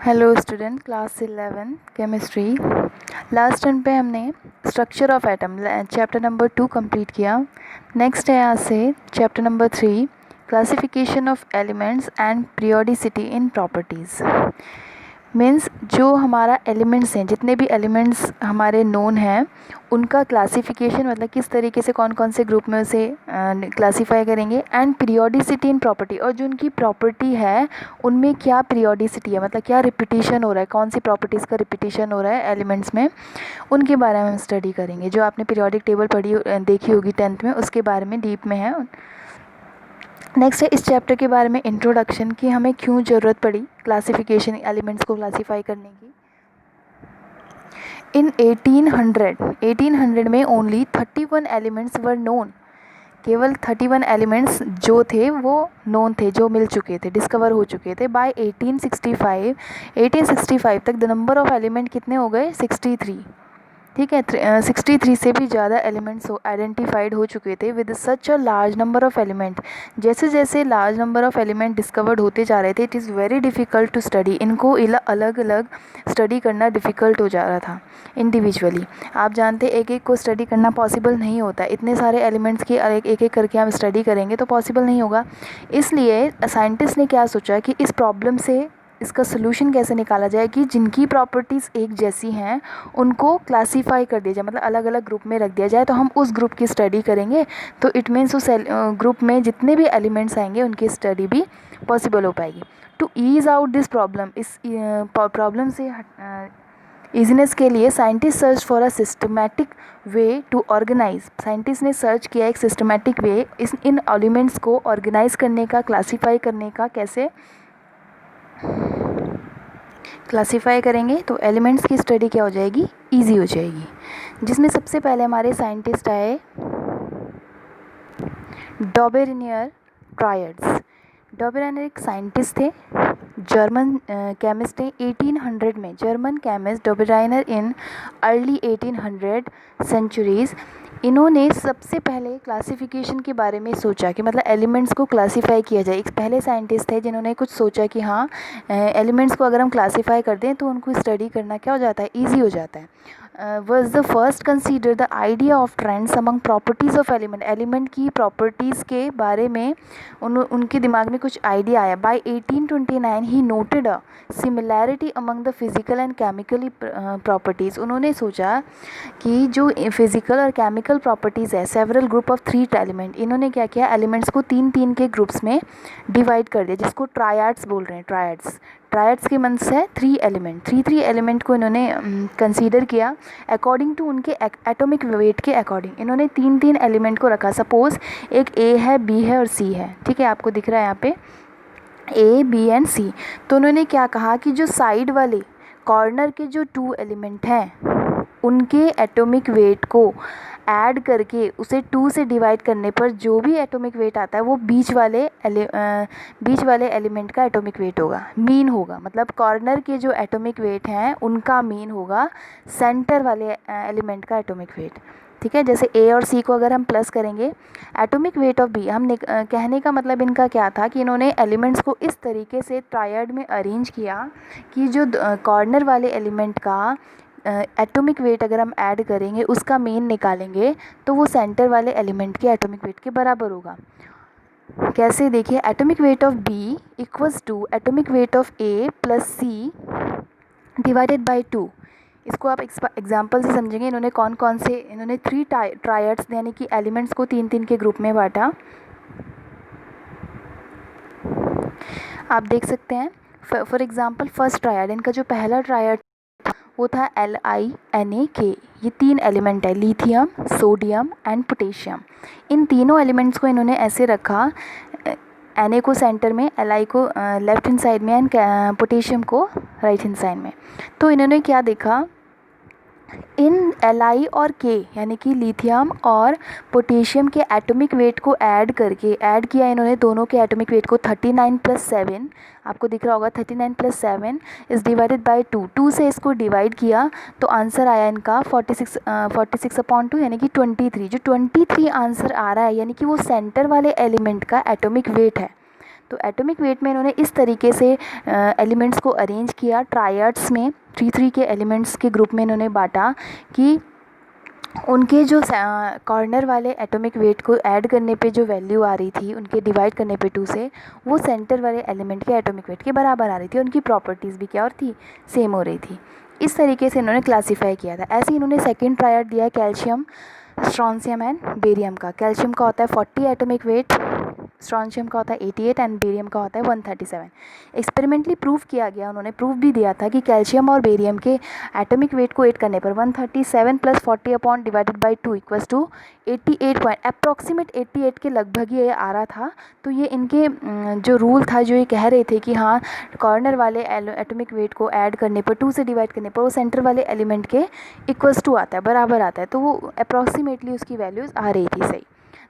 Hello student, class 11 chemistry. Last turn पे हमने structure of atom chapter number 2 complete किया। Next है यहाँ से chapter number 3, classification of elements and periodicity in properties. Means जो हमारा एलिमेंट्स हैं, जितने भी एलिमेंट्स हमारे नोन हैं, उनका क्लासिफिकेशन मतलब किस तरीके से कौन कौन से ग्रुप में उसे क्लासीफाई करेंगे, एंड पीरियोडिसिटी इन प्रॉपर्टी, और जो उनकी प्रॉपर्टी है उनमें क्या पीरियोडिसिटी है, मतलब क्या रिपीटिशन हो रहा है, कौन सी प्रॉपर्टीज़ का रिपीटिशन हो रहा है एलिमेंट्स में, उनके बारे में हम स्टडी करेंगे। जो आपने पीरियोडिक टेबल पढ़ी देखी होगी 10th में, उसके बारे में डीप में है। नेक्स्ट है इस चैप्टर के बारे में इंट्रोडक्शन, कि हमें क्यों ज़रूरत पड़ी क्लासिफिकेशन एलिमेंट्स को क्लासीफाई करने की। इन 1800 में ओनली 31 एलिमेंट्स वर नोन। केवल 31 एलिमेंट्स जो थे वो नोन थे, जो मिल चुके थे, डिस्कवर हो चुके थे। बाय 1865 तक द नंबर ऑफ एलिमेंट कितने हो गए, 63। ठीक है, 63 से भी ज़्यादा एलिमेंट्स आइडेंटिफाइड हो चुके थे with such a large number of element. जैसे जैसे large number of element discovered होते जा रहे थे, it is very difficult to study. इनको अलग अलग स्टडी करना डिफ़िकल्ट हो जा रहा था इंडिविजुअली। आप जानते एक एक को स्टडी करना पॉसिबल नहीं होता, इतने सारे एलिमेंट्स की एक एक करके हम स्टडी करेंगे तो पॉसिबल नहीं होगा। इसलिए साइंटिस्ट ने क्या सोचा कि इस प्रॉब्लम से इसका सोल्यूशन कैसे निकाला जाए, कि जिनकी प्रॉपर्टीज़ एक जैसी हैं उनको क्लासीफाई कर दिया जाए, मतलब अलग अलग ग्रुप में रख दिया जाए, तो हम उस ग्रुप की स्टडी करेंगे। तो इट मीन्स उस ग्रुप में जितने भी एलिमेंट्स आएंगे उनकी स्टडी भी पॉसिबल हो पाएगी। To ease out this problem, इस प्रॉब्लम से ईजीनेस के लिए scientist search for a systematic way to organize. Scientist ने सर्च किया एक सिस्टमैटिक वे इन एलिमेंट्स को ऑर्गेनाइज करने का, क्लासीफाई करने का। कैसे क्लासीफाई करेंगे तो एलिमेंट्स की स्टडी क्या हो जाएगी, इजी हो जाएगी। जिसमें सबसे पहले हमारे साइंटिस्ट आए डॉबेरिनियर ट्रायड्स। डॉबेरिनियर एक साइंटिस्ट थे, जर्मन केमिस्ट थे। 1800 में German chemist Döbereiner in early 1800 centuries, इन्होंने सबसे पहले क्लासिफिकेशन के बारे में सोचा कि मतलब एलिमेंट्स को क्लासीफाई किया जाए। एक पहले साइंटिस्ट थे जिन्होंने कुछ सोचा कि हाँ, एलिमेंट्स को अगर हम क्लासीफाई कर दें तो उनको स्टडी करना क्या हो जाता है, ईजी हो जाता है। Was the first consider the idea of trends among properties of element. Element की प्रॉपर्टीज़ के बारे में उनके दिमाग में कुछ आइडिया आया। By 1829 he noted a similarity among the physical and chemically properties. उन्होंने सोचा कि जो फिजिकल और केमिकल प्रॉपर्टीज़ है, सेवरल ग्रुप ऑफ 3 एलिमेंट, इन्होंने क्या किया, एलिमेंट्स को 3 के ग्रुप्स में डिवाइड कर दिया, जिसको ट्रायड्स बोल रहे हैं। ट्रायड्स के मीन्स है 3 एलिमेंट। 3 एलिमेंट को इन्होंने कंसीडर किया अकॉर्डिंग टू उनके एटॉमिक वेट के अकॉर्डिंग। इन्होंने 3 एलिमेंट को रखा। सपोज़ एक ए है, बी है और सी है। ठीक है, आपको दिख रहा है यहाँ पे ए, बी एंड सी। तो उन्होंने क्या कहा कि जो साइड वाले कॉर्नर के जो 2 एलिमेंट हैं उनके एटॉमिक वेट को ऐड करके उसे 2 से डिवाइड करने पर जो भी एटॉमिक वेट आता है वो बीच वाले एलिमेंट का एटॉमिक वेट होगा, मीन होगा। मतलब कॉर्नर के जो एटॉमिक वेट हैं उनका मीन होगा सेंटर वाले एलिमेंट का एटॉमिक वेट। ठीक है, जैसे ए और सी को अगर हम प्लस करेंगे, एटॉमिक वेट ऑफ बी, हम कहने का मतलब इनका क्या था कि इन्होंने एलिमेंट्स को इस तरीके से ट्रायड में अरेंज किया कि जो कॉर्नर वाले एलिमेंट का एटॉमिक वेट अगर हम ऐड करेंगे, उसका मीन निकालेंगे, तो वो सेंटर वाले एलिमेंट के एटॉमिक वेट के बराबर होगा। कैसे, देखिए, atomic weight of B equals to atomic weight of A plus C divided by 2। इसको आप एग्जाम्पल से समझेंगे। इन्होंने कौन कौन से, इन्होंने 3 ट्रायड्स यानी कि एलिमेंट्स को 3 के ग्रुप में बांटा। आप देख सकते हैं, फॉर एग्जांपल फर्स्ट ट्रायड, इनका जो पहला ट्रायड वो था LiNaK। ये 3 एलिमेंट है, लिथियम, सोडियम एंड पोटेशियम। इन तीनों एलिमेंट्स को इन्होंने ऐसे रखा, Na को सेंटर में, Li को लेफ्ट हैंड साइड में एंड पोटेशियम को राइट हैंड साइड में। तो इन्होंने क्या देखा, इन Li और K यानी कि लिथियम और पोटेशियम के एटॉमिक वेट को ऐड किया इन्होंने दोनों के एटॉमिक वेट को। 39 + 7, आपको दिख रहा होगा, 39 + 7 इज़ डिवाइडेड बाय 2 से इसको डिवाइड किया तो आंसर आया इनका 46/2 यानी कि 23। जो 23 आंसर आ रहा है यानी कि वो सेंटर वाले एलिमेंट का एटॉमिक वेट है। तो एटॉमिक वेट में इन्होंने इस तरीके से एलिमेंट्स को अरेंज किया ट्रायड्स में, 3 के एलिमेंट्स के ग्रुप में इन्होंने बांटा कि उनके जो कॉर्नर वाले एटॉमिक वेट को ऐड करने पे जो वैल्यू आ रही थी, उनके डिवाइड करने पे 2 से, वो सेंटर वाले एलिमेंट के एटॉमिक वेट के बराबर आ रही थी। उनकी प्रॉपर्टीज़ भी क्या और थी, सेम हो रही थी। इस तरीके से इन्होंने क्लासीफाई किया था। ऐसे ही इन्होंने सेकेंड ट्रायड दिया कैल्शियम, स्ट्रॉन्शियम एंड बेरियम का। कैल्शियम का होता है 40 एटॉमिक वेट, स्ट्रॉन्शियम का होता है 88 एंड बेरियम का होता है 137। एक्सपेरिमेंटली प्रूव किया गया, उन्होंने प्रूफ भी दिया था कि कैल्शियम और बेरियम के एटॉमिक वेट को ऐड करने पर 137 + 40 upon divided by 2 equals to 88 point approximate 88 के लगभग ये आ रहा था। तो ये इनके जो रूल था, जो ये कह रहे थे कि हाँ कॉर्नर वाले एटॉमिक वेट को ऐड करने पर 2 से डिवाइड करने पर वो सेंटर वाले एलिमेंट के इक्वल्स टू आता है, बराबर आता है। तो वो अप्रॉक्सीमेटली उसकी वैल्यूज़ आ रही थी सही।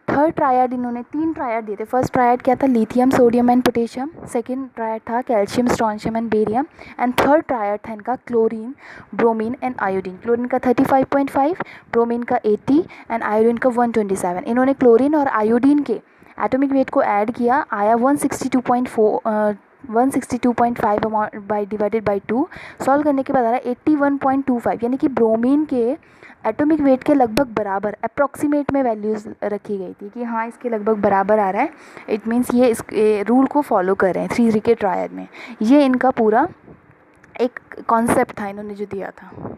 थर्ड ट्रायड, इन्होंने 3 ट्रायड दिए थे। फर्स्ट ट्रायड क्या था, lithium, sodium and potassium. Second triad था calcium, strontium and barium. And third triad था इनका chlorine, bromine and iodine. Chlorine का 35.5, ब्रोमीन का 80 एंड आयोडीन का 127। इन्होंने क्लोरीन और आयोडीन के एटॉमिक वेट को ऐड किया, आया 162.5 amount by divided by 2। Solve करने के बाद आ रहा है 81.25, यानी कि ब्रोमीन के एटॉमिक वेट के लगभग बराबर अप्रॉक्सीमेट में वैल्यूज़ रखी गई थी कि हाँ इसके लगभग बराबर आ रहा है। इट मीन्स ये इस रूल को फॉलो कर रहे हैं 3 के ट्रायड में। ये इनका पूरा एक कॉन्सेप्ट था इन्होंने जो दिया था।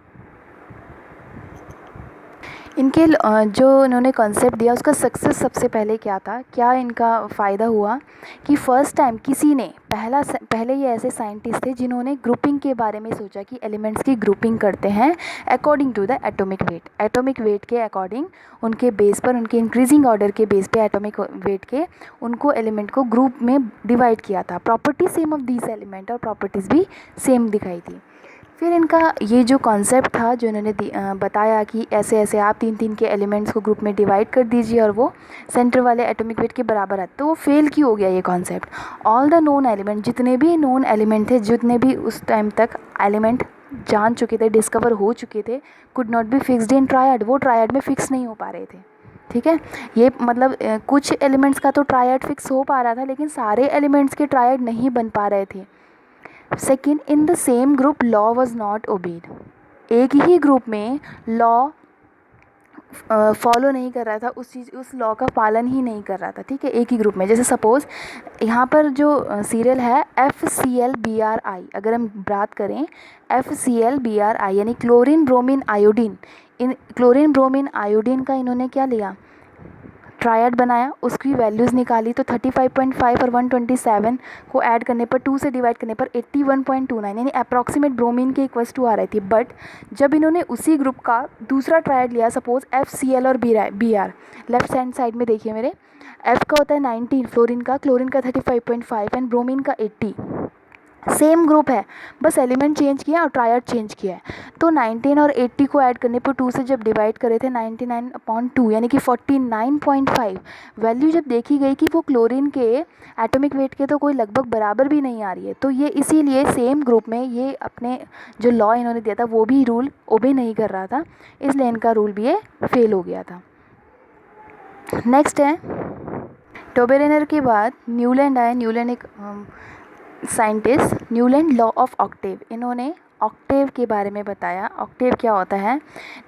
इनके जो इन्होंने कॉन्सेप्ट दिया उसका सक्सेस सबसे पहले क्या था, क्या इनका फ़ायदा हुआ कि फ़र्स्ट टाइम किसी ने पहले ये ऐसे साइंटिस्ट थे जिन्होंने ग्रुपिंग के बारे में सोचा कि एलिमेंट्स की ग्रुपिंग करते हैं according to the atomic weight. Atomic weight के अकॉर्डिंग, उनके बेस पर, उनके इंक्रीजिंग ऑर्डर के बेस पे एटॉमिक वेट के उनको एलिमेंट को ग्रुप में डिवाइड किया था। Property same of these element और प्रॉपर्टीज़ भी सेम दिखाई थी। फिर इनका ये जो कॉन्सेप्ट था जो इन्होंने बताया कि ऐसे ऐसे आप 3 के एलिमेंट्स को ग्रुप में डिवाइड कर दीजिए और वो सेंटर वाले एटॉमिक वेट के बराबर आते, तो वो फेल क्यों हो गया ये concept. All the known element, जितने भी नोन एलिमेंट थे, जितने भी उस टाइम तक एलिमेंट जान चुके थे, डिस्कवर हो चुके थे, could not be fixed in triad. वो ट्रायड में फिक्स नहीं हो पा रहे थे। ठीक है, ये मतलब कुछ एलिमेंट्स का तो ट्रायड फिक्स हो पा रहा था, लेकिन सारे एलिमेंट्स के ट्रायड नहीं बन पा रहे थे। Second, in the same group law was not obeyed. एक ही ग्रुप में लॉ फॉलो नहीं कर रहा था, उस लॉ का पालन ही नहीं कर रहा था। ठीक है, एक ही ग्रुप में। जैसे सपोज़ यहाँ पर जो सीरियल है FClBrI, अगर हम बात करें FClBrI यानी chlorine bromine iodine, in chlorine bromine iodine का इन्होंने क्या लिया, ट्रायड बनाया, उसकी वैल्यूज़ निकाली, तो 35.5 और 127 को ऐड करने पर 2 से डिवाइड करने पर 81.29 यानी अप्रॉक्सीमेट ब्रोमीन के इक्वल्स टू आ रही थी। बट जब इन्होंने उसी ग्रुप का दूसरा ट्रायड लिया, सपोज FCl और Br, लेफ्ट हैंड साइड में देखिए मेरे, F का होता है 19 फ्लोरीन का, क्लोरीन का 35.5 एंड ब्रोमीन का 80। सेम ग्रुप है, बस एलिमेंट चेंज किया और ट्रायड चेंज किया है। तो 19 और 80 को ऐड करने पर 2 से जब डिवाइड करे थे 99/2 यानी कि 49.5 वैल्यू जब देखी गई कि वो क्लोरीन के एटॉमिक वेट के तो कोई लगभग बराबर भी नहीं आ रही है। तो ये इसीलिए सेम ग्रुप में ये अपने जो लॉ इन्होंने दिया था वो भी रूल ओबे नहीं कर रहा था, इसलिए इनका रूल भी ये फेल हो गया था। नेक्स्ट है टोबेरेनर के बाद न्यूलैंड आए। न्यूलैंड एक scientist, Newland law of octave, इन्होंने ऑक्टेव के बारे में बताया। ऑक्टेव क्या होता है।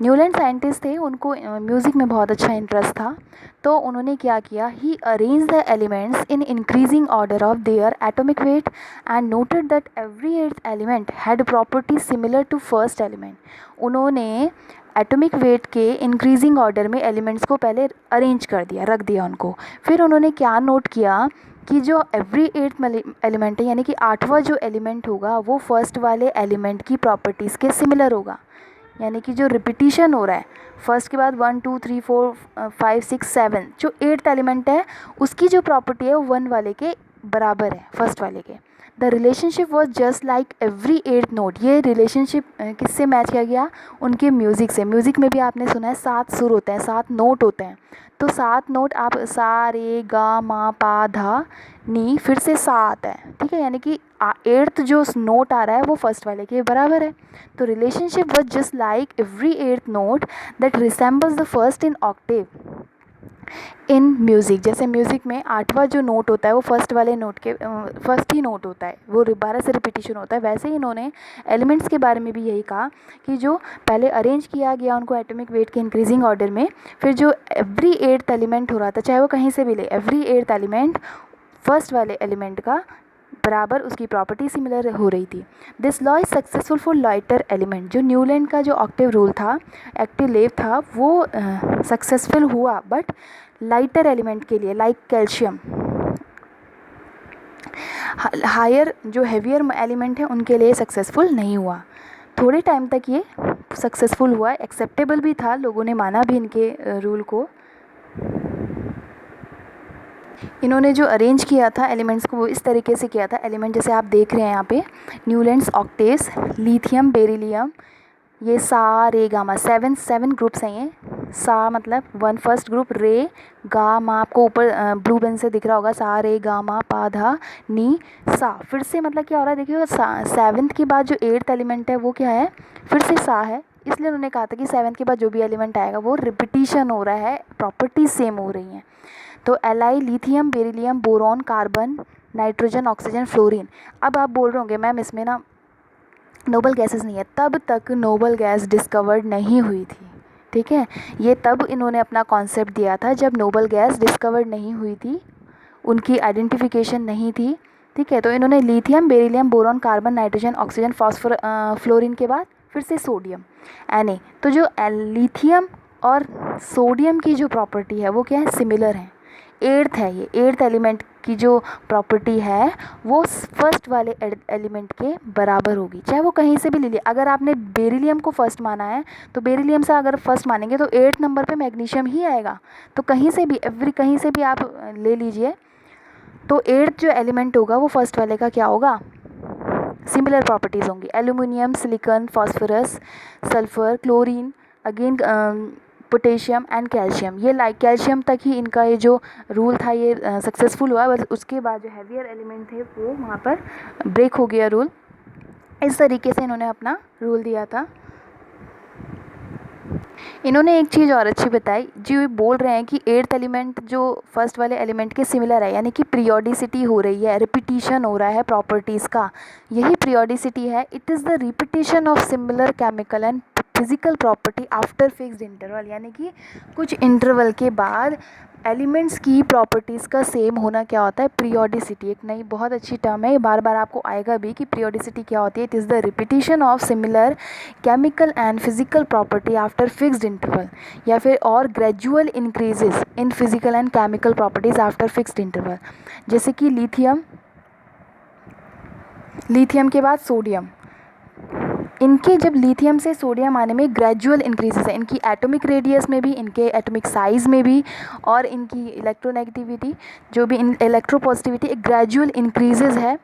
न्यूलैंड साइंटिस्ट थे, उनको म्यूज़िक में बहुत अच्छा इंटरेस्ट था। तो उन्होंने क्या किया, he arrange the elements in increasing order of their atomic weight and noted that every eighth element had property similar to first element. उन्होंने एटॉमिक वेट के इंक्रीजिंग ऑर्डर में एलिमेंट्स को पहले अरेंज कर दिया, रख दिया उनको। फिर उन्होंने क्या नोट किया कि जो एवरी एट्थ एलिमेंट है यानी कि 8वां जो एलिमेंट होगा वो फर्स्ट वाले एलिमेंट की प्रॉपर्टीज़ के सिमिलर होगा। यानी कि जो रिपीटिशन हो रहा है फर्स्ट के बाद 1 2 3 4 5 6 7, जो 8th एलिमेंट है उसकी जो प्रॉपर्टी है वो 1 वाले के बराबर है, फर्स्ट वाले के। The relationship was just like every 8th note. ये रिलेशनशिप किससे मैच किया गया, उनके म्यूज़िक से। म्यूज़िक में भी आपने सुना है 7 सुर होते हैं, 7 नोट होते हैं। तो 7 नोट आप सा रे गा मा पा धा नी, फिर से सा आता है। ठीक है, यानी कि 8th जो नोट आ रहा है वो फर्स्ट वाले के बराबर है। तो relationship was just like every 8th note that resembles the first in Octave. In music, जैसे म्यूज़िक में 8वां जो नोट होता है वो फर्स्ट वाले नोट के फर्स्ट ही नोट होता है, वो दोबारा से रिपीटिशन होता है। वैसे ही इन्होंने एलिमेंट्स के बारे में भी यही कहा कि जो पहले अरेंज किया गया उनको एटॉमिक वेट के इंक्रीजिंग ऑर्डर में, फिर जो एवरी 8th एलिमेंट हो रहा था, चाहे वो कहीं से भी ले, एवरी 8th एलिमेंट फर्स्ट वाले एलिमेंट का बराबर उसकी प्रॉपर्टी सिमिलर हो रही थी। This law is successful for lighter element. जो न्यूलैंड का जो ऑक्टेव रूल था, एक्टिव लेव था, वो सक्सेसफुल हुआ, बट लाइटर एलिमेंट के लिए, लाइक कैल्शियम, हायर जो हेवियर एलिमेंट है उनके लिए सक्सेसफुल नहीं हुआ। थोड़े टाइम तक ये सक्सेसफुल हुआ, एक्सेप्टेबल भी था, लोगों ने माना भी इनके रूल को। इन्होंने जो अरेंज किया था एलिमेंट्स को वो इस तरीके से किया था। एलिमेंट जैसे आप देख रहे हैं यहाँ पे, न्यूलैंड्स ऑक्टेव्स, लिथियम, बेरिलियम, ये सा रे गामा, सेवन ग्रुप्स हैं ये। सा मतलब 1 फर्स्ट ग्रुप, रे गा मा आपको ऊपर ब्लू पेन से दिख रहा होगा, सा रे गा मा पा धा नी सा। फिर से मतलब क्या हो रहा है देखिए, 7th के बाद जो 8th एलिमेंट है वो क्या है, फिर से सा है। इसलिए उन्होंने कहा था कि 7th के बाद जो भी एलिमेंट आएगा वो रिपीटिशन हो रहा है, प्रॉपर्टीज सेम हो रही हैं। तो Li, lithium, beryllium, boron, carbon, nitrogen, oxygen, fluorine. अब आप बोल रहे होंगे मैम इसमें ना नोबल गैसेस नहीं है। तब तक नोबल गैस डिस्कवर्ड नहीं हुई थी, ठीक है। ये तब इन्होंने अपना कॉन्सेप्ट दिया था जब नोबल गैस डिस्कवर्ड नहीं हुई थी, उनकी आइडेंटिफिकेशन नहीं थी, ठीक है। तो इन्होंने lithium, beryllium, boron, carbon, nitrogen, oxygen, phosphor, fluorine के बाद फिर से सोडियम, Na। तो जो लिथियम और सोडियम की जो प्रॉपर्टी है वो क्या है, सिमिलर है। 8th है ये, 8th एलिमेंट की जो प्रॉपर्टी है वो फर्स्ट वाले एलिमेंट के बराबर होगी, चाहे वो कहीं से भी ले लिया। अगर आपने बेरिलियम को फर्स्ट माना है तो बेरिलियम से अगर फर्स्ट मानेंगे तो 8th नंबर पे मैग्नीशियम ही आएगा। तो कहीं से भी, कहीं से भी आप ले लीजिए, तो 8th जो एलिमेंट होगा वो फर्स्ट वाले का क्या होगा, सिमिलर प्रॉपर्टीज़ होंगी। Aluminium, silicon, phosphorus, sulphur, chlorine, again potassium and calcium. ये लाइक कैल्शियम तक ही इनका ये जो रूल था ये सक्सेसफुल हुआ, बस उसके बाद जो हैवियर एलिमेंट थे वो वहाँ पर ब्रेक हो गया रूल। इस तरीके से इन्होंने अपना रूल दिया था। इन्होंने एक चीज़ और अच्छी बताई, जो बोल रहे हैं कि 8th एलिमेंट जो फर्स्ट वाले एलिमेंट के सिमिलर है, यानी कि पीरियोडिसिटी हो रही है, रिपीटिशन हो रहा है प्रॉपर्टीज़ का, यही पीरियोडिसिटी है। It is the repetition of similar chemical and physical property after fixed interval, यानी कि कुछ इंटरवल के बाद एलिमेंट्स की प्रॉपर्टीज़ का सेम होना क्या होता है, पीरियोडिसिटी। एक नई बहुत अच्छी टर्म है, ये बार बार आपको आएगा भी कि पीरियोडिसिटी क्या होती है। It is the repetition of similar chemical and physical property after fixed interval, या फिर और gradual increases in physical and chemical properties after fixed interval. जैसे कि लिथियम के बाद सोडियम, इनके जब लिथियम से सोडियम आने में ग्रेजुअल इंक्रीजेस है, इनकी एटॉमिक रेडियस में भी, इनके एटॉमिक साइज़ में भी, और इनकी इलेक्ट्रोनेगेटिविटी जो भी इलेक्ट्रोपॉजिटिविटी, एक ग्रेजुअल इंक्रीजेस है,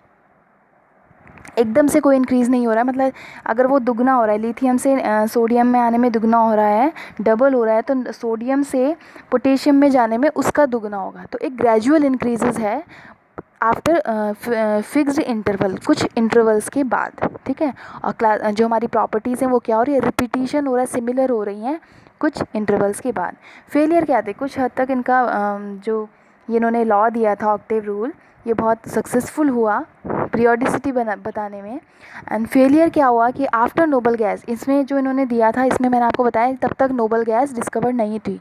एकदम से कोई इंक्रीज़ नहीं हो रहा है। मतलब अगर वो दुगना हो रहा है, लिथियम से सोडियम में आने में दुगना हो रहा है, डबल हो रहा है, तो सोडियम से पोटेशियम में जाने में उसका दुगना होगा। तो एक ग्रेजुअल इंक्रीजेस है आफ्टर फिक्स्ड इंटरवल, कुछ इंटरवल्स के बाद, ठीक है। और जो हमारी प्रॉपर्टीज़ हैं वो क्या हो रही है, रिपीटिशन हो रहा है, सिमिलर हो रही हैं कुछ इंटरवल्स के बाद। फेलियर क्या थे, कुछ हद तक इनका जो ये इन्होंने लॉ दिया था ऑक्टेव रूल, ये बहुत सक्सेसफुल हुआ पीरियोडिसिटी बताने में। एंड फेलियर क्या हुआ कि आफ्टर नोबल गैस, इसमें जो इन्होंने दिया था इसमें मैंने आपको बताया तब तक नोबल गैस डिस्कवर्ड नहीं थी।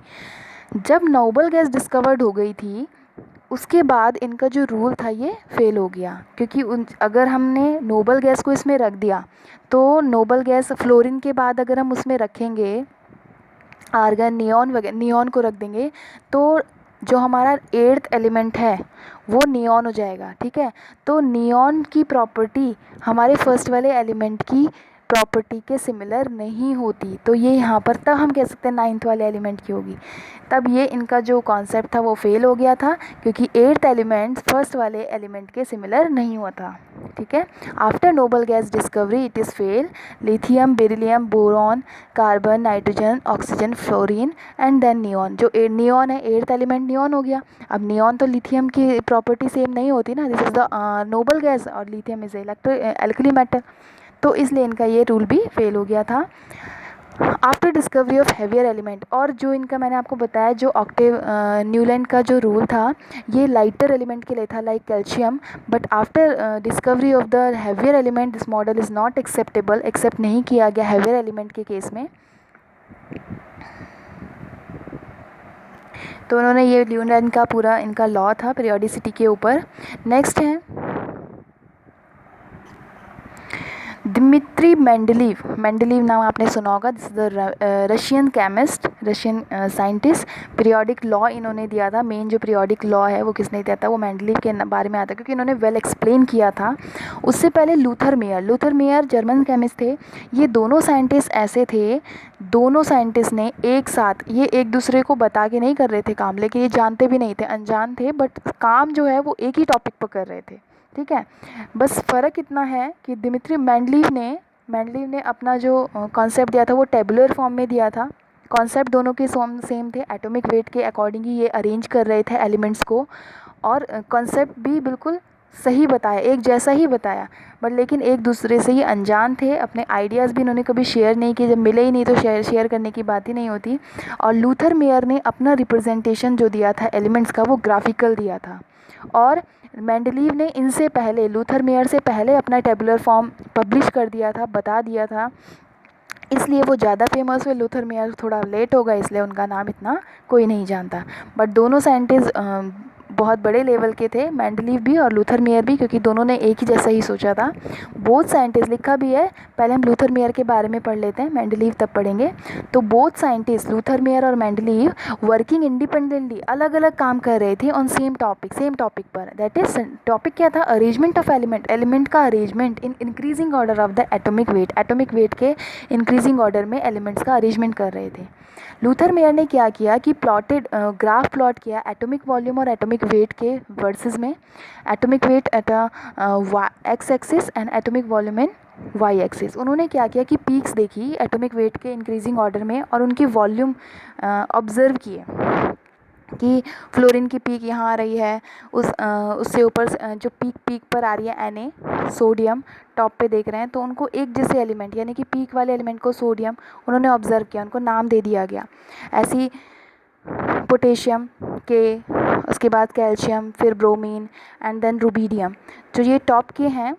जब नोबल गैस डिस्कवर्ड हो गई थी उसके बाद इनका जो रूल था ये फेल हो गया, क्योंकि अगर हमने नोबल गैस को इसमें रख दिया तो नोबल गैस फ्लोरीन के बाद अगर हम उसमें रखेंगे आर्गन, नियॉन वगैरह, नियॉन को रख देंगे तो जो हमारा 8th एलिमेंट है वो नियॉन हो जाएगा, ठीक है। तो नियॉन की प्रॉपर्टी हमारे फर्स्ट वाले एलिमेंट की प्रॉपर्टी के सिमिलर नहीं होती, तो ये यहाँ पर तब हम कह सकते हैं 9th वाले एलिमेंट की होगी। तब ये इनका जो कॉन्सेप्ट था वो फेल हो गया था, क्योंकि 8th एलिमेंट फर्स्ट वाले एलिमेंट के सिमिलर नहीं हुआ था, ठीक है। After noble gas discovery it is fail, lithium, beryllium, boron, carbon, nitrogen, oxygen, fluorine and then neon. जो नियॉन है 8th एलिमेंट नियॉन हो गया। अब नियॉन तो लिथियम की प्रॉपर्टी सेम नहीं होती ना, this is the noble gas और लिथियम इज़ एल्कली मेटल, तो इसलिए इनका ये रूल भी फेल हो गया था। After discovery of heavier element, और जो इनका मैंने आपको बताया जो ऑक्टेव न्यूलैंड का जो रूल था ये लाइटर एलिमेंट के लिए था like calcium, but after discovery of the heavier element this model is not acceptable, except नहीं किया गया हैवियर एलिमेंट के केस में। तो उन्होंने ये न्यूलैंड का पूरा इनका लॉ था पीरियोडिसिटी के ऊपर। नेक्स्ट है दिमित्री मेंडलीव। मेंडलीव नाम आपने सुना होगा, this is the Russian chemist, Russian scientist. Periodic law इन्होंने दिया था, मेन जो पीरियोडिक लॉ है वो किसने दिया था, वो मेंडलीव के बारे में आता है क्योंकि इन्होंने वेल एक्सप्लेन किया था। उससे पहले लूथर मेयर जर्मन केमिस्ट थे। ये दोनों साइंटिस्ट ऐसे थे, दोनों साइंटिस्ट ने एक साथ, ये एक दूसरे को बता के नहीं कर रहे थे काम, लेकिन ये जानते भी नहीं थे, अनजान थे, बट काम जो है वो एक ही टॉपिक पर कर रहे थे, ठीक है। बस फ़र्क इतना है कि दिमित्री मेंडलीव ने अपना जो कॉन्सेप्ट दिया था वो टेबुलर फॉर्म में दिया था। कॉन्सेप्ट दोनों के सेम थे, एटॉमिक वेट के अकॉर्डिंग ही ये अरेंज कर रहे थे एलिमेंट्स को, और कॉन्सेप्ट भी बिल्कुल सही बताया, एक जैसा ही बताया, बट लेकिन एक दूसरे से ही अनजान थे। अपने आइडियाज़ भी इन्होंने कभी शेयर नहीं किए, जब मिले ही नहीं तो शेयर करने की बात ही नहीं होती। और लूथर मेयर ने अपना रिप्रेजेंटेशन जो दिया था एलिमेंट्स का वो ग्राफिकल दिया था, और मेंडलीव ने इनसे पहले, लूथर मेयर से पहले अपना टेबुलर फॉर्म पब्लिश कर दिया था, बता दिया था, इसलिए वो ज़्यादा फेमस हुए। लूथर मेयर थोड़ा लेट हो गया, इसलिए उनका नाम इतना कोई नहीं जानता, बट दोनों साइंटिस्ट बहुत बड़े लेवल के थे, मेंडलीव भी और लूथर मेयर भी, क्योंकि दोनों ने एक ही जैसा ही सोचा था। बोथ साइंटिस्ट लिखा भी है, पहले हम लूथर मेयर के बारे में पढ़ लेते हैं, मेंडलीव तब पढ़ेंगे। तो बोथ साइंटिस्ट लूथर मेयर और मेंडलीव वर्किंग इंडिपेंडेंटली, अलग अलग काम कर रहे थे ऑन सेम टॉपिक पर। दैट इज टॉपिक क्या था, अरेंजमेंट ऑफ एलिमेंट का arrangement in increasing order of the atomic weight के इंक्रीजिंग ऑर्डर में एलिमेंट्स का अरेंजमेंट कर रहे थे। लूथर मेयर ने क्या किया कि ग्राफ प्लॉट किया एटॉमिक वॉल्यूम और एटॉमिक वेट के वर्सेस में, atomic weight eight x axis and atomic volume in Y axis. उन्होंने क्या किया कि पीक्स देखी एटॉमिक वेट के इंक्रीजिंग ऑर्डर में, और उनकी वॉल्यूम ऑब्जर्व किए कि फ्लोरीन की पीक यहाँ आ रही है, उससे ऊपर जो पीक पर आ रही है Na, सोडियम टॉप पे देख रहे हैं, तो उनको एक जैसे एलिमेंट यानी कि पीक वाले एलिमेंट को सोडियम उन्होंने ऑब्जर्व किया, उनको नाम दे दिया गया। ऐसी पोटेशियम के, उसके बाद कैल्शियम, फिर ब्रोमीन एंड देन रुबीडियम, जो ये टॉप के हैं,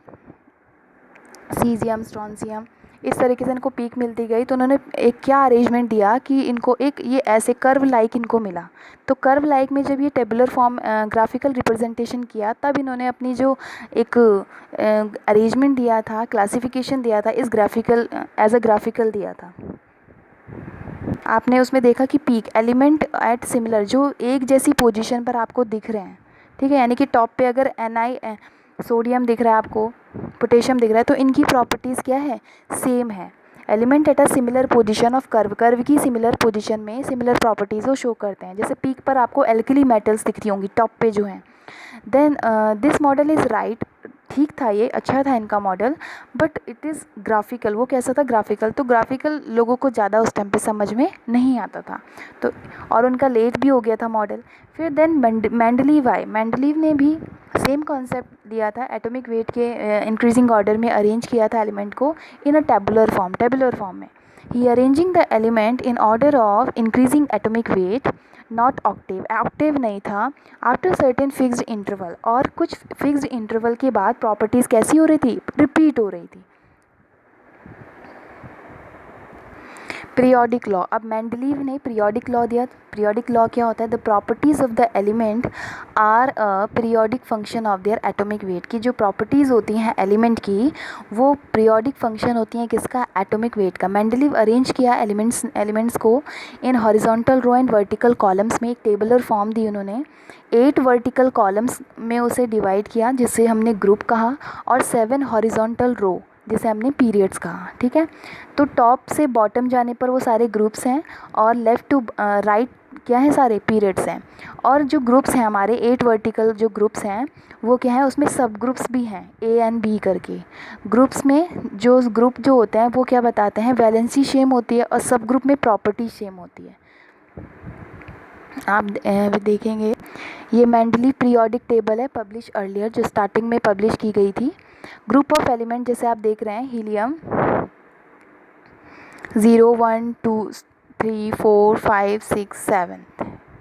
सीजियम, स्ट्रॉन्सियम, इस तरीके से इनको पीक मिलती गई। तो उन्होंने एक क्या अरेंजमेंट दिया कि इनको एक ये ऐसे कर्व लाइक इनको मिला। तो कर्व लाइक में जब ये टेबुलर फॉर्म ग्राफिकल रिप्रेजेंटेशन किया, तब इन्होंने अपनी जो एक अरेंजमेंट दिया था, क्लासिफिकेशन दिया था, इस ग्राफिकल एज अ ग्राफिकल दिया था। आपने उसमें देखा कि पीक एलिमेंट एट सिमिलर, जो एक जैसी पोजीशन पर आपको दिख रहे हैं, ठीक है, यानी कि टॉप पे अगर Na सोडियम दिख रहा है आपको, पोटेशियम दिख रहा है, तो इनकी प्रॉपर्टीज़ क्या है, सेम है। Element at a similar position of curve की सिमिलर पोजीशन में सिमिलर प्रॉपर्टीज़ वो शो करते हैं। जैसे पीक पर आपको एल्कली मेटल्स दिखती होंगी टॉप पे जो हैं। Then this model is right, ठीक था, ये अच्छा था इनका मॉडल, बट इट इज़ ग्राफिकल। वो कैसा था, ग्राफिकल, तो ग्राफिकल लोगों को ज़्यादा उस टाइम पे समझ में नहीं आता था, तो और उनका लेट भी हो गया था मॉडल। फिर देन मेंडलीव ने भी सेम कॉन्सेप्ट दिया था, एटॉमिक वेट के इंक्रीजिंग ऑर्डर में अरेंज किया था एलिमेंट को इन अ टेबुलर फॉर्म में। He arranging the element in order of increasing atomic weight, not octave नहीं था। आफ्टर सर्टेन फिक्स्ड इंटरवल, और कुछ फिक्स्ड इंटरवल के बाद प्रॉपर्टीज़ कैसी हो रही थी, रिपीट हो रही थी। पीरियोडिक लॉ, अब मेंडलीव ने पीरियोडिक लॉ दिया। पीरियोडिक लॉ क्या होता है, the properties of the element are a periodic function of their atomic weight, की जो प्रॉपर्टीज़ होती हैं एलिमेंट की वो पीरियोडिक फंक्शन होती हैं किसका, एटॉमिक वेट का। मेंडलीव अरेंज किया एलिमेंट्स को in horizontal row and vertical columns में, एक टेबुलर फॉर्म दी उन्होंने, 8 वर्टिकल कॉलम्स में उसे डिवाइड किया जिसे हमने ग्रुप कहा, और 7 हॉरिजॉन्टल रो जिसे हमने पीरियड्स कहा, ठीक है। तो टॉप से बॉटम जाने पर वो सारे ग्रुप्स हैं, और लेफ़्ट टू राइट क्या है, सारे पीरियड्स हैं। और जो ग्रुप्स हैं हमारे 8 वर्टिकल जो ग्रुप्स हैं वो क्या है, उसमें सब ग्रुप्स भी हैं A एंड B करके। ग्रुप्स में जो ग्रुप जो होते हैं वो क्या बताते हैं, वैलेंसी सेम होती है, और सब ग्रुप में प्रॉपर्टी सेम होती है। आप देखेंगे ये मेंडलीव पीरियोडिक टेबल है, पब्लिश अर्लियर, जो स्टार्टिंग में पब्लिश की गई थी। ग्रुप ऑफ एलिमेंट जैसे आप देख रहे हैं, हीलियम, 0 1 2 3 4 5 6 7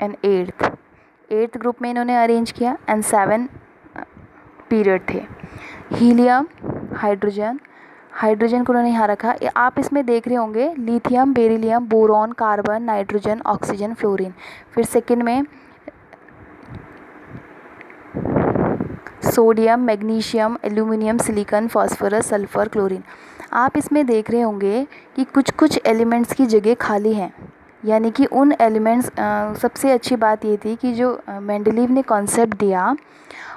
एंड एट्थ ग्रुप में इन्होंने अरेंज किया एंड 7 पीरियड थे। हीलियम, हाइड्रोजन को उन्होंने यहाँ रखा। आप इसमें देख रहे होंगे lithium, beryllium, boron, carbon, nitrogen, oxygen, fluorine. फिर सेकंड में sodium, magnesium, aluminium, silicon, phosphorus, sulphur, chlorine. आप इसमें देख रहे होंगे कि कुछ कुछ एलिमेंट्स की जगह खाली हैं, यानी कि उन एलिमेंट्स सबसे अच्छी बात ये थी कि जो मेंडलीव ने कॉन्सेप्ट दिया,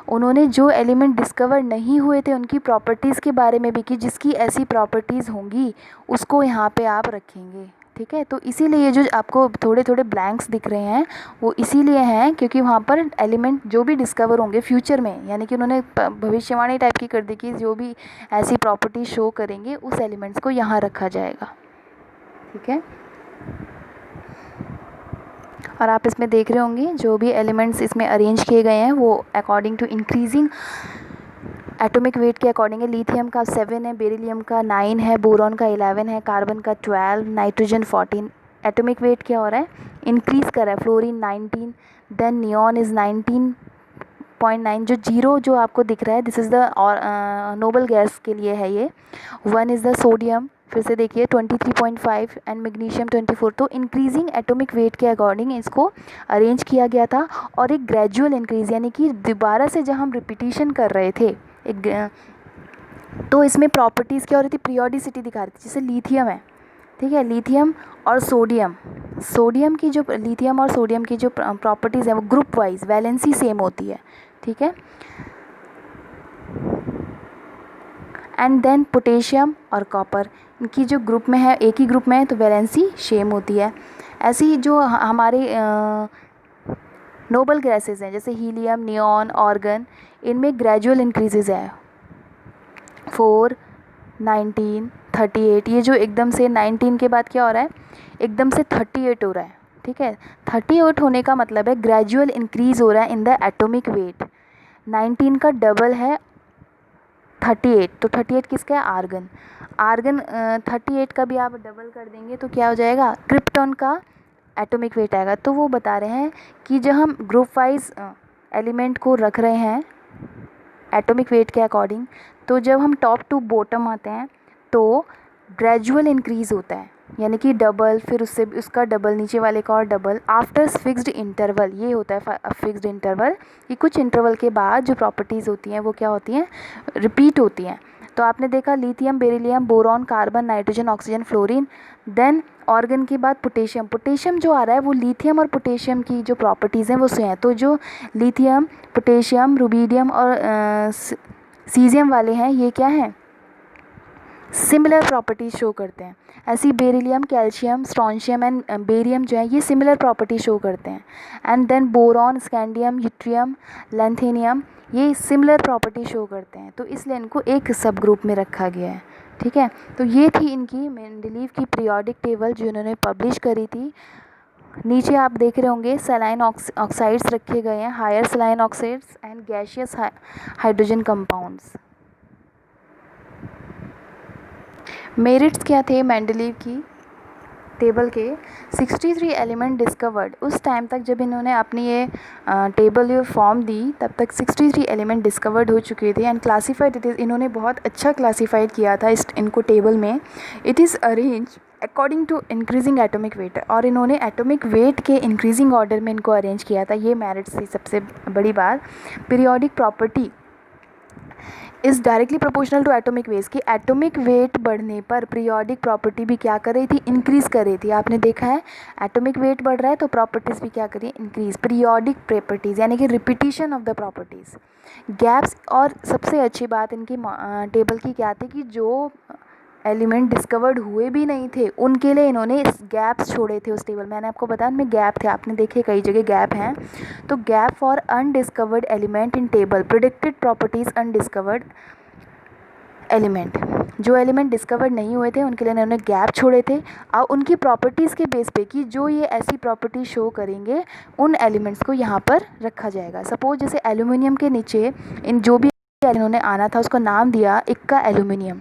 उन्होंने जो एलिमेंट डिस्कवर नहीं हुए थे उनकी प्रॉपर्टीज़ के बारे में भी कि जिसकी ऐसी प्रॉपर्टीज़ होंगी उसको यहाँ पे आप रखेंगे। ठीक है, तो इसीलिए ये जो आपको थोड़े थोड़े ब्लैंक्स दिख रहे हैं वो इसीलिए हैं क्योंकि वहाँ पर एलिमेंट जो भी डिस्कवर होंगे फ्यूचर में, यानी कि उन्होंने भविष्यवाणी टाइप की कर दी कि जो भी ऐसी प्रॉपर्टी शो करेंगे उस एलिमेंट्स को यहाँ रखा जाएगा। ठीक है, और आप इसमें देख रहे होंगे जो भी एलिमेंट्स इसमें अरेंज किए गए हैं वो according to increasing atomic weight के अकॉर्डिंग है। लिथियम का 7 है, बेरिलियम का 9 है, बोरॉन का 11 है, कार्बन का 12, नाइट्रोजन 14। एटॉमिक वेट क्या हो रहा है, इंक्रीज़ कर रहा है। Fluorine 19, then neon is 19.9। जो जीरो जो आपको दिख रहा है this is the noble gas के लिए है ये। 1 इज़ द सोडियम, फिर से देखिए 23.5 एंड मैग्नीशियम 24। तो इंक्रीजिंग एटॉमिक वेट के अकॉर्डिंग इसको अरेंज किया गया था और एक ग्रेजुअल इंक्रीज़, यानी कि दोबारा से जब हम रिपीटिशन कर रहे थे तो इसमें प्रॉपर्टीज़ क्या हो रही थी, पीरियोडिसिटी दिखा रही थी। जैसे लिथियम है, ठीक है, लिथियम और सोडियम की जो लिथियम और सोडियम की जो प्रॉपर्टीज़ है वो ग्रुप वाइज वैलेंसी सेम होती है। ठीक है, एंड देन पोटेशियम और कॉपर, इनकी जो ग्रुप में है एक ही ग्रुप में है तो वैलेंसी सेम होती है। ऐसे ही जो हमारे नोबल गैसेज हैं जैसे हीलियम, नियॉन, ऑर्गन, इनमें ग्रेजुअल इंक्रीजेज है 4, 19, 38। ये जो एकदम से 19 के बाद क्या हो रहा है, एकदम से 38 हो रहा है। ठीक है, 38 होने का मतलब है ग्रेजुअल इंक्रीज़ हो रहा है इन द एटॉमिक वेट। 19 का डबल है 38, तो 38 किसका है, आर्गन 38 का भी आप डबल कर देंगे तो क्या हो जाएगा, क्रिप्टॉन का एटॉमिक वेट आएगा। तो वो बता रहे हैं कि जब हम ग्रुप वाइज एलिमेंट को रख रहे हैं एटॉमिक वेट के अकॉर्डिंग, तो जब हम टॉप टू बॉटम आते हैं तो ग्रेजुअल इंक्रीज़ होता है, यानी कि डबल, फिर उससे उसका डबल, नीचे वाले का और डबल आफ्टर फिक्स्ड इंटरवल। ये होता है फिक्स्ड इंटरवल कि कुछ इंटरवल के बाद जो प्रॉपर्टीज़ होती हैं वो क्या होती हैं, रिपीट होती हैं। तो आपने देखा lithium, beryllium, boron, carbon, nitrogen, oxygen, fluorine, then argon के बाद पोटेशियम जो आ रहा है वो लिथियम और पोटेशियम की जो प्रॉपर्टीज़ हैं वो सेम हैं। तो जो लिथियम, पोटेशियम, रुबीडियम और सीजियम वाले हैं ये क्या हैं, सिमिलर प्रॉपर्टीज शो करते हैं। ऐसी beryllium, calcium, strontium and barium जो है ये सिमिलर प्रॉपर्टी शो करते हैं। And then boron, scandium, yttrium, lanthanum ये सिमिलर प्रॉपर्टी शो करते हैं, तो इसलिए इनको एक सब ग्रुप में रखा गया है। ठीक है, तो ये थी इनकी मेंडलीव की पीरियोडिक टेबल जो इन्होंने पब्लिश करी थी। नीचे आप देख रहे होंगे सलाइन ऑक्साइड्स रखे गए हैं, higher saline oxides and gaseous hydrogen compounds. Merits क्या थे मेंडलीव की टेबल के, 63 एलिमेंट डिस्कवर्ड। उस टाइम तक जब इन्होंने अपनी ये टेबल ये फॉर्म दी तब तक 63 एलिमेंट डिस्कवर्ड हो चुके थे एंड क्लासीफाइड इट इज़, इन्होंने बहुत अच्छा क्लासीफाइड किया था इनको टेबल में। It is arrange according to increasing atomic weight, और इन्होंने एटॉमिक वेट के इंक्रीजिंग ऑर्डर में इनको अरेंज किया था। ये मेरिट्स थी सबसे बड़ी बात। Periodic property is directly proportional to atomic weight, कि एटॉमिक वेट बढ़ने पर पीरियोडिक प्रॉपर्टी भी क्या कर रही थी, इंक्रीज़ कर रही थी। आपने देखा है एटॉमिक वेट बढ़ रहा है तो प्रॉपर्टीज़ भी क्या करिए, इंक्रीज़। पीरियोडिक प्रॉपर्टीज़ यानी कि repetition of the properties. Gaps, और सबसे अच्छी बात इनकी टेबल की क्या थी कि जो एलिमेंट डिस्कवर्ड हुए भी नहीं थे उनके लिए इन्होंने गैप्स छोड़े थे उस टेबल में। मैंने आपको बताया उनमें गैप थे, आपने देखे कई जगह गैप हैं। तो gap for undiscovered element in table, predicted properties undiscovered element, जो एलिमेंट डिस्कवर्ड नहीं हुए थे उनके लिए इन्होंने गैप छोड़े थे और उनकी प्रॉपर्टीज़ के बेस पे कि जो ये ऐसी प्रॉपर्टी शो करेंगे उन एलिमेंट्स को यहाँ पर रखा जाएगा। सपोज जैसे एल्यूमिनियम के नीचे इन जो भी इन्होंने आना था उसका नाम दिया इक्का एल्यूमिनियम।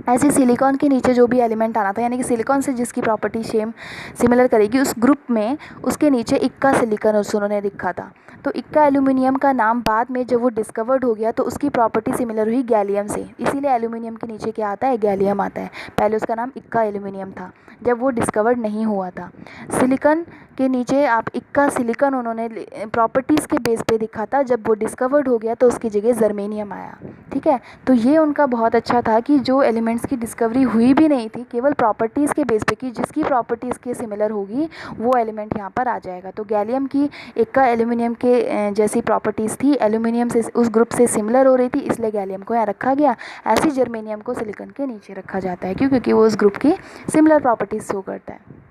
ऐसे सिलिकॉन के नीचे जो भी एलिमेंट आना था, यानी कि सिलिकॉन से जिसकी प्रॉपर्टी सिमिलर करेगी उस ग्रुप में उसके नीचे इक्का सिलिकॉन उन्होंने लिखा था। तो इक्का एल्यूमिनियम का नाम बाद में जब वो डिस्कवर्ड हो गया तो उसकी प्रॉपर्टी सिमिलर हुई गैलियम से, इसीलिए एल्यूमिनियम के नीचे क्या आता है, गैलियम आता है। पहले उसका नाम इक्का एल्यूमिनियम था जब वो डिस्कवर्ड नहीं हुआ था। सिलिकॉन के नीचे आप इक्का सिलिकॉन उन्होंने प्रॉपर्टीज़ के बेस पे लिखा था, जब वो डिस्कवर्ड हो गया तो उसकी जगह जर्मेनियम आया। ठीक है, तो ये उनका बहुत अच्छा था कि जो एलिमेंट्स की डिस्कवरी हुई भी नहीं थी, केवल प्रॉपर्टीज़ के बेस पे कि जिसकी प्रॉपर्टी इसके सिमिलर होगी वो एलिमेंट यहाँ पर आ जाएगा। तो गैलियम की इक्का एल्यूमिनियम के जैसी प्रॉपर्टीज़ थी, एल्यूमिनियम से उस ग्रुप से सिमिलर हो रही थी, इसलिए गैलियम को यहाँ रखा गया। ऐसे जर्मेनियम को सिलिकॉन के नीचे रखा जाता है, क्यों? क्योंकि वो उस ग्रुप की सिमिलर प्रॉपर्टीज़ शो करता है।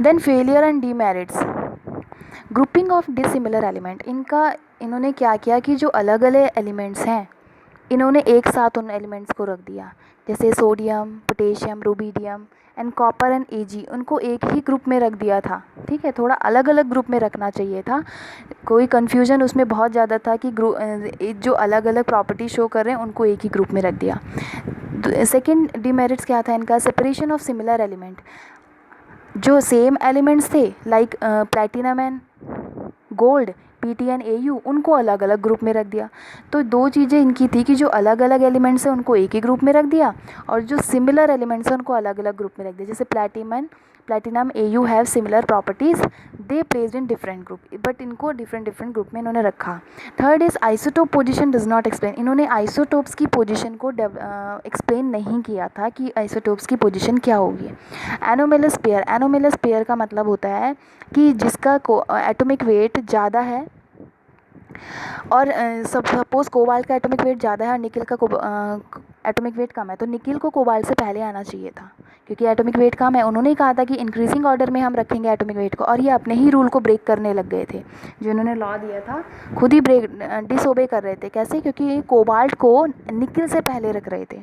Then failure and demerits, grouping of dissimilar element. इन्होंने क्या किया कि जो अलग अलग एलिमेंट्स हैं इन्होंने एक साथ उन एलिमेंट्स को रख दिया, जैसे sodium, potassium, rubidium and copper and AG, उनको एक ही ग्रुप में रख दिया था। ठीक है, थोड़ा अलग अलग ग्रुप में रखना चाहिए था, कोई कन्फ्यूजन उसमें बहुत ज़्यादा था कि जो अलग अलग प्रॉपर्टी शो कर रहे हैं उनको एक ही ग्रुप में रख दिया। सेकेंड डीमेरिट्स क्या था इनका, सेपरेशन ऑफ सिमिलर एलिमेंट। जो सेम एलिमेंट्स थे like platinum and gold, PT and AU, उनको अलग अलग ग्रुप में रख दिया। तो दो चीज़ें इनकी थी कि जो अलग अलग एलिमेंट्स हैं उनको एक ही ग्रुप में रख दिया, और जो सिमिलर एलिमेंट्स हैं उनको अलग अलग ग्रुप में रख दिया। जैसे platinum AU have similar properties, they placed in different group, but इनको डिफरेंट डिफरेंट ग्रुप में इन्होंने रखा। Third is isotope position does not explain, इन्होंने आइसोटोप्स की पोजिशन को एक्सप्लेन नहीं किया था कि आइसोटोप्स की पोजिशन क्या होगी। एनोमेलस पेयर, एनोमेलस पेयर का मतलब होता है कि जिसका एटॉमिक वेट ज़्यादा है, और सपोज कोबाल्ट का एटॉमिक वेट ज़्यादा है और निकिल का एटॉमिक वेट कम है, तो निकिल को कोबाल्ट से पहले आना चाहिए था, क्योंकि एटॉमिक वेट कम है। उन्होंने कहा था कि इंक्रीजिंग ऑर्डर में हम रखेंगे एटॉमिक वेट को, और ये अपने ही रूल को ब्रेक करने लग गए थे। जो उन्होंने लॉ दिया था खुद ही डिसओबे कर रहे थे। कैसे? क्योंकि कोबाल्ट को निकिल से पहले रख रहे थे।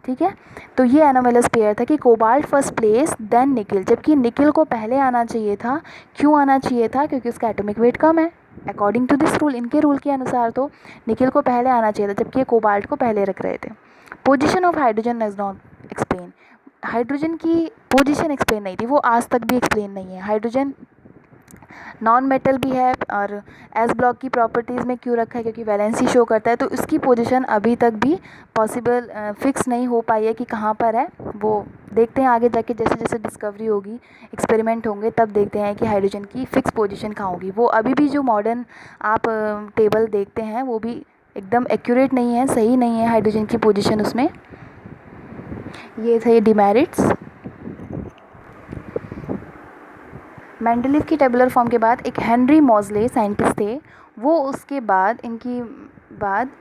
ठीक है, तो ये एनोमेलस पेयर था कि cobalt first place then nickel, जबकि निकिल को पहले आना चाहिए था। क्यों आना चाहिए था? क्योंकि उसका एटॉमिक वेट कम है। अकॉर्डिंग टू दिस रूल, इनके रूल के अनुसार तो निकिल को पहले आना चाहिए था, जबकि ये कोबाल्ट को पहले रख रहे थे। Position of hydrogen is not explain, hydrogen की पोजीशन एक्सप्लेन नहीं थी, वो आज तक भी एक्सप्लेन नहीं है। हाइड्रोजन नॉन मेटल भी है, और एस ब्लॉक की प्रॉपर्टीज़ में क्यों रखा है? क्योंकि वैलेंसी शो करता है, तो उसकी पोजीशन अभी तक भी पॉसिबल फिक्स नहीं हो पाई है कि कहाँ पर है। वो देखते हैं आगे जाके, जैसे जैसे डिस्कवरी होगी, एक्सपेरिमेंट होंगे, तब देखते हैं कि हाइड्रोजन की फ़िक्स पोजीशन कहाँ होगी। वो अभी भी जो मॉडर्न आप टेबल देखते हैं वो भी एकदम एक्यूरेट नहीं है, सही नहीं है हाइड्रोजन की पोजीशन उसमें। ये थे डिमेरिट्स। मेंडलीव की टेबुलर फॉर्म के बाद एक हेनरी मॉजले साइंटिस्ट थे, वो उसके बाद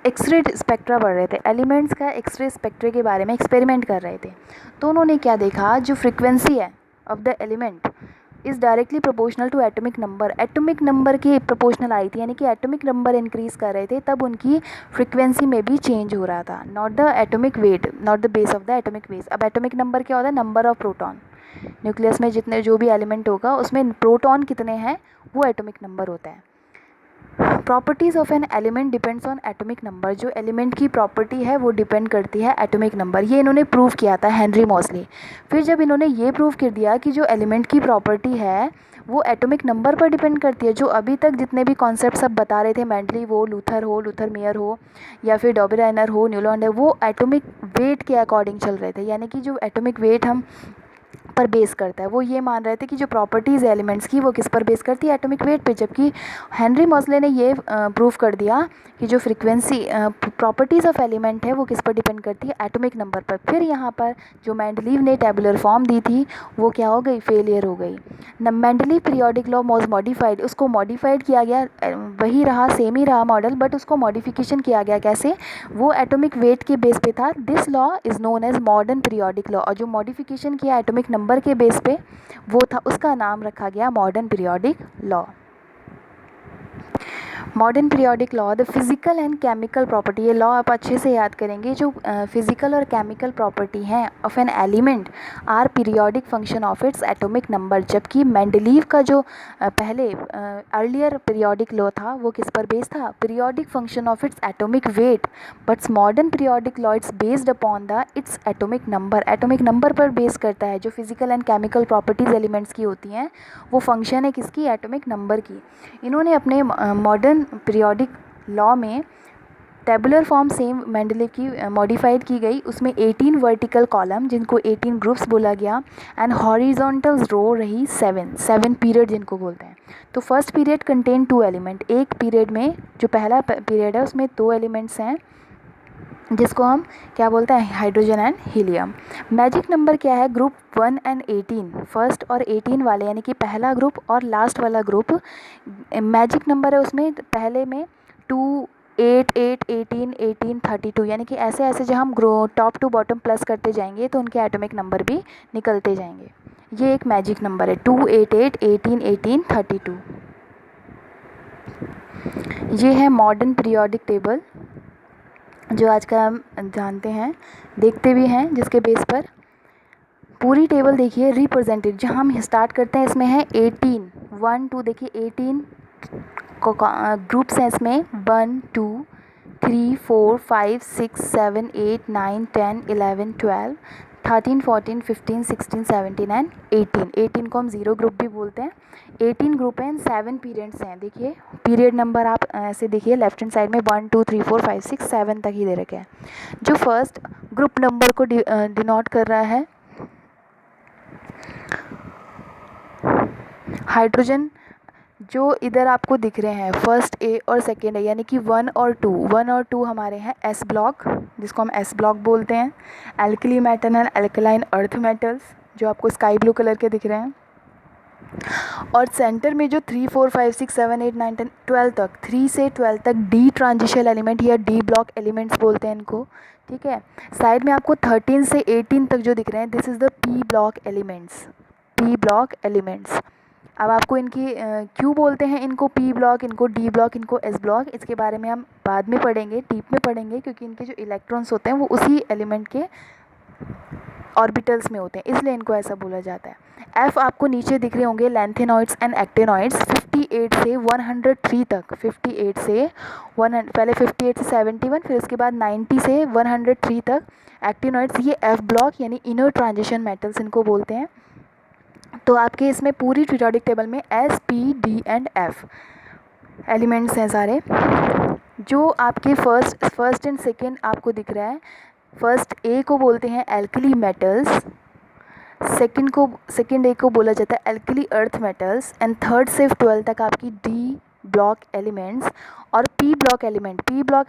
एक्सरे स्पेक्ट्रा पढ़ रहे थे, एलिमेंट्स का एक्सरे स्पेक्ट्रा के बारे में एक्सपेरिमेंट कर रहे थे। तो उन्होंने क्या देखा, जो फ्रीक्वेंसी है of the element is directly proportional to atomic number, atomic number के प्रोपोर्शनल आई थी, यानी कि एटॉमिक नंबर इंक्रीज़ कर रहे थे तब उनकी फ्रीक्वेंसी में भी चेंज हो रहा था। Not the atomic weight, not the base of the atomic wait. अब एटॉमिक नंबर क्या होता है? नंबर ऑफ प्रोटॉन, न्यूक्लियस में जितने जो भी एलिमेंट होगा उसमें प्रोटॉन कितने हैं वो एटॉमिक नंबर होता है। Properties of an element depends on atomic number, जो एलिमेंट की प्रॉपर्टी है वो डिपेंड करती है एटॉमिक नंबर। ये इन्होंने प्रूव किया था हेनरी मॉजले। फिर जब इन्होंने ये प्रूव कर दिया कि जो एलिमेंट की प्रॉपर्टी है वो एटॉमिक नंबर पर डिपेंड करती है, जो अभी तक जितने भी कॉन्सेप्ट सब बता रहे थे, मेंडलीव हो, लूथर मेयर हो, या फिर डॉबराइनर हो, न्यूलैंड है, वो एटॉमिक वेट के अकॉर्डिंग चल रहे थे। यानी कि जो एटॉमिक वेट हम पर बेस करता है, वो ये मान रहे थे कि जो प्रॉपर्टीज़ एलिमेंट्स की वो किस पर बेस करती है? एटॉमिक वेट पे। जबकि हेनरी मॉजले ने ये प्रूव कर दिया कि जो फ्रीक्वेंसी प्रॉपर्टीज़ ऑफ एलिमेंट है वो किस पर डिपेंड करती है? एटॉमिक नंबर पर। फिर यहाँ पर जो मेंडलीव ने टेबुलर फॉर्म दी थी वो क्या हो गई? फेलियर हो गई। Mendeleev periodic law was modified, उसको मॉडिफाइड किया गया, वही रहा, सेम ही रहा मॉडल, बट उसको मॉडिफिकेशन किया गया। कैसे? वो एटॉमिक वेट के बेस पे था। This law is known as modern periodic law, और जो मॉडिफिकेशन किया एटॉमिक नंबर के बेस पे वो था, उसका नाम रखा गया modern periodic law. Modern periodic law, the physical and chemical property, ये लॉ आप अच्छे से याद करेंगे। जो फिजिकल और केमिकल प्रॉपर्टी हैं of an element are periodic function of its atomic number. जबकि मेंडलीव का जो पहले अर्लियर पीरियोडिक लॉ था वो किस पर बेस्ड था, periodic function of its atomic weight. But modern periodic law it's based upon the it's atomic number, atomic number पर बेस करता है। जो physical and chemical properties elements की होती हैं वो फंक्शन है किसकी, एटॉमिक नंबर की। इन्होंने अपने मॉडर्न पीरियोडिक लॉ में टेबुलर फॉर्म सेम मेंडलीव की मॉडिफाइड की गई, उसमें 18 वर्टिकल कॉलम जिनको 18 ग्रुप्स बोला गया एंड हॉरिजॉन्टल रो रही 7 पीरियड जिनको बोलते हैं। तो फर्स्ट पीरियड कंटेन 2 एलिमेंट, एक पीरियड में जो पहला पीरियड है उसमें 2 एलिमेंट्स हैं जिसको हम क्या बोलते हैं, hydrogen and helium. Magic number क्या है, ग्रुप 1 एंड 18, फर्स्ट और 18 वाले यानी कि पहला ग्रुप और लास्ट वाला ग्रुप मैजिक नंबर है। उसमें पहले में 2, 8, 8, 18, 18, 32 यानी कि ऐसे ऐसे जब हम टॉप टू बॉटम प्लस करते जाएंगे तो उनके एटॉमिक नंबर भी निकलते जाएंगे। ये एक मैजिक नंबर है 2, 8, 8, 18, 18, 32। ये है मॉडर्न पीरियोडिक टेबल जो आज का हम जानते हैं, देखते भी हैं, जिसके बेस पर पूरी टेबल देखिए रिप्रेजेंटेड। जहाँ हम स्टार्ट करते हैं इसमें है 18, 1, 2, देखिए 18 ग्रुप्स हैं इसमें, 1, 2, 3, 4, 5, 6, 7, 8, 9, 10, 11, 12, 13, 14, 15, 16, 17 एंड 18। 18 को हम 0 ग्रुप भी बोलते हैं। 18 ग्रुप हैं, 7 पीरियड्स हैं। देखिए पीरियड नंबर आप ऐसे देखिए लेफ्ट हैंड साइड में 1, 2, 3, 4, 5, 6, 7 तक ही दे रखे हैं। जो फर्स्ट ग्रुप नंबर को डिनोट कर रहा है हाइड्रोजन, जो इधर आपको दिख रहे हैं फर्स्ट ए और सेकेंड ए यानी कि 1 और 2, 1 और 2 हमारे हैं एस ब्लॉक जिसको हम एस ब्लॉक बोलते हैं, alkali metal and alkaline earth metals जो आपको स्काई ब्लू कलर के दिख रहे हैं। और सेंटर में जो 3, 4, 5, 6, 7, 8, 9, 10, 12 तक, 3 से 12 तक डी ट्रांजिशन एलिमेंट या डी ब्लॉक एलिमेंट्स बोलते हैं इनको, ठीक है। साइड में आपको 13 से 18 तक जो दिख रहे हैं this is the P block elements, P block elements. अब आपको इनकी क्यों बोलते हैं इनको पी ब्लॉक, इनको डी ब्लॉक, इनको एस ब्लॉक, इसके बारे में हम बाद में पढ़ेंगे, डीप में पढ़ेंगे, क्योंकि इनके जो इलेक्ट्रॉन्स होते हैं वो उसी एलिमेंट के ऑर्बिटल्स में होते हैं, इसलिए इनको ऐसा बोला जाता है। एफ आपको नीचे दिख रहे होंगे लैंथेनॉइड्स एंड एक्टेनॉइड्स 58 से 103 तक, 58 से 100, पहले 58 से 71, फिर उसके बाद 90 से 103 तक एक्टेनॉइड्स। ये एफ ब्लॉक यानी इनर ट्रांजिशन मेटल्स इनको बोलते हैं। तो आपके इसमें पूरी पीरियोडिक टेबल में S, P, D and F elements हैं सारे। जो आपके फर्स्ट एंड सेकेंड आपको दिख रहा है, फर्स्ट ए को बोलते हैं एल्कली मेटल्स, सेकेंड ए को बोला जाता है alkali earth metals and third से 12 तक आपकी डी ब्लॉक एलिमेंट्स। और पी ब्लॉक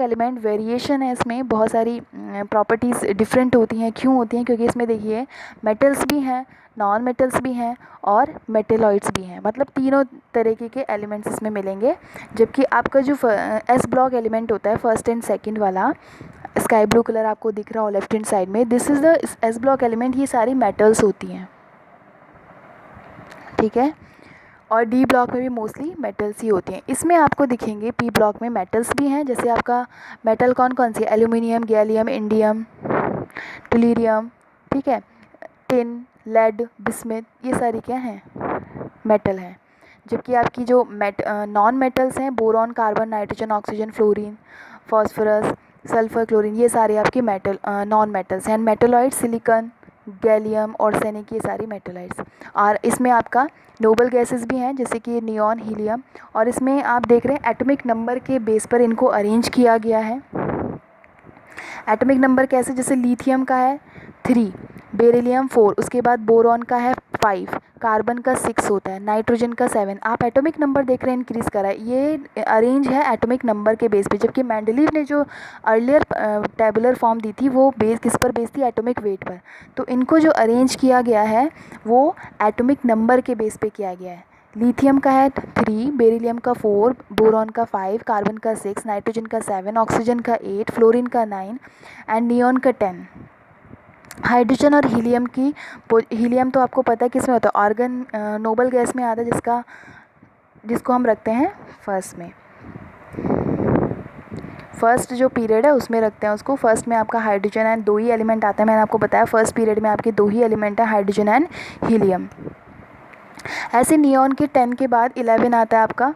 एलिमेंट वेरिएशन है, इसमें बहुत सारी प्रॉपर्टीज़ डिफरेंट होती हैं। क्यों होती हैं, क्योंकि इसमें देखिए मेटल्स भी हैं, नॉन मेटल्स भी हैं और मेटेलॉइड्स भी हैं, मतलब तीनों तरीके के एलिमेंट्स इसमें मिलेंगे। जबकि आपका जो एस ब्लॉक एलिमेंट होता है फर्स्ट एंड सेकंड वाला, स्काई ब्लू कलर आपको दिख रहा हो लेफ्ट हैंड साइड में, this is the S block element, ये सारी मेटल्स होती हैं, ठीक है। और डी ब्लॉक में भी मोस्टली मेटल्स ही होती हैं। इसमें आपको दिखेंगे पी ब्लॉक में मेटल्स भी हैं, जैसे आपका मेटल कौन कौन सी, एल्यूमिनियम, गैलियम, इंडियम, टुलीरियम, ठीक है, टिन, लेड, बिस्मिथ, ये सारी क्या हैं, मेटल हैं। जबकि आपकी जो नॉन मेटल्स हैं boron, carbon, nitrogen, oxygen, fluorine, phosphorus, sulphur, chlorine, ये सारे आपके नॉन मेटल्स हैं। मेटलॉइड सिलिकॉन, गैलियम, आर्सेनिक, ये सारी मेटलाइट्स। और इसमें आपका नोबल गैसेस भी हैं जैसे कि नियॉन, हीलियम। और इसमें आप देख रहे हैं एटॉमिक नंबर के बेस पर इनको अरेंज किया गया है। एटॉमिक नंबर कैसे, जैसे लिथियम का है 3, बेरिलियम 4, उसके बाद बोरॉन का है 5, कार्बन का 6 होता है, नाइट्रोजन का 7। आप एटॉमिक नंबर देख रहे हैं इंक्रीज़ करा है, ये अरेंज है एटॉमिक नंबर के बेस पे। जबकि मेंडलीव ने जो अर्लियर टेबुलर फॉर्म दी थी वो बेस किस पर बेस थी, एटॉमिक वेट पर। तो इनको जो अरेंज किया गया है वो एटॉमिक नंबर के बेस पे किया गया है। लिथियम का है 3, बेरिलियम का 4, बोरॉन का 5, कार्बन का 6, नाइट्रोजन का 7, ऑक्सीजन का 8, फ्लोरीन का 9 एंड नियॉन का 10। हाइड्रोजन और हीलियम तो आपको पता है किस में होता है, आर्गन नोबल गैस में आता है, जिसको हम रखते हैं फर्स्ट में। फर्स्ट जो पीरियड है उसमें रखते हैं उसको। फर्स्ट में आपका हाइड्रोजन एंड 2 ही एलिमेंट आते हैं, मैंने आपको बताया फर्स्ट पीरियड में आपके 2 ही एलिमेंट है, हाइड्रोजन एंड हीलियम। ऐसे नियॉन के 10 के बाद 11 आता है आपका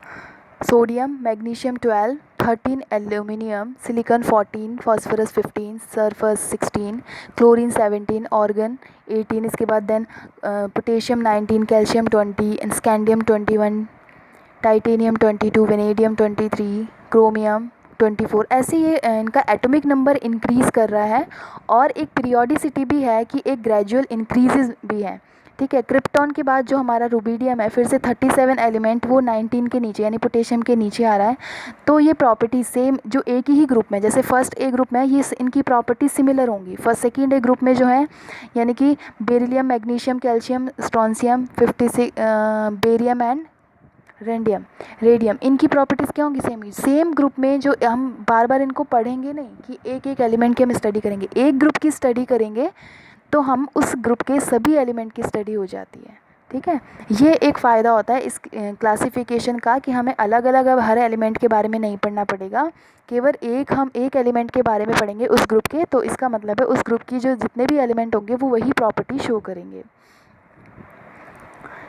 sodium, magnesium 12, 13 aluminium, silicon 14, phosphorus 15, sulphur 16, chlorine 17, argon 18, इसके बाद then potassium 19, calcium 20, scandium 21, titanium 22, vanadium 23, chromium 24। ऐसे ये इनका एटॉमिक नंबर इंक्रीज़ कर रहा है और एक पीरियोडिसिटी भी है कि एक ग्रेजुअल इंक्रीजेज भी है, ठीक है। क्रिप्टॉन के बाद जो हमारा रुबीडियम है फिर से 37 एलिमेंट वो 19 के नीचे यानी पोटेशियम के नीचे आ रहा है। तो ये प्रॉपर्टी सेम जो एक ही ग्रुप में, जैसे फर्स्ट ए ग्रुप में ये इनकी प्रॉपर्टी सिमिलर होंगी। फर्स्ट सेकेंड ए ग्रुप में जो है यानी कि beryllium, magnesium, calcium, strontium 56, barium and radium इनकी प्रॉपर्टीज़ क्या होंगी, सेम ग्रुप में। जो हम बार बार इनको पढ़ेंगे नहीं कि एक एक एलिमेंट की हम स्टडी करेंगे, एक ग्रुप की स्टडी करेंगे तो हम उस ग्रुप के सभी एलिमेंट की स्टडी हो जाती है, ठीक है। ये एक फ़ायदा होता है इस क्लासिफिकेशन का कि हमें अलग अलग अब हर एलिमेंट के बारे में नहीं पढ़ना पड़ेगा, केवल हम एक एलिमेंट के बारे में पढ़ेंगे उस ग्रुप के। तो इसका मतलब है उस ग्रुप की जो जितने भी एलिमेंट होंगे वो वही प्रॉपर्टी शो करेंगे।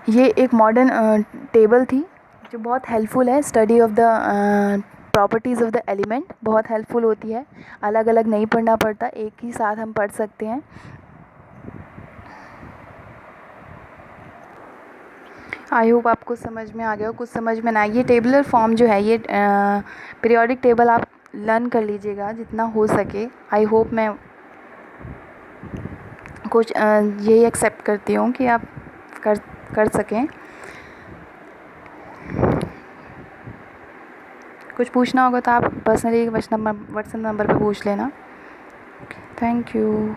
ये एक मॉडर्न टेबल थी जो बहुत हेल्पफुल है, study of the properties of the element बहुत हेल्पफुल होती है। अलग अलग नहीं पढ़ना पड़ता, एक ही साथ हम पढ़ सकते हैं। आई होप आपको समझ में आ गया हो, कुछ समझ में ना। ये टेबलर फॉर्म जो है ये पीरियोडिक टेबल आप लर्न कर लीजिएगा जितना हो सके। आई होप मैं कुछ यही एक्सेप्ट करती हूँ कि आप कर सकें। कुछ पूछना होगा तो आप पर्सनली व्हाट्सएप नंबर पे पूछ लेना। Thank you.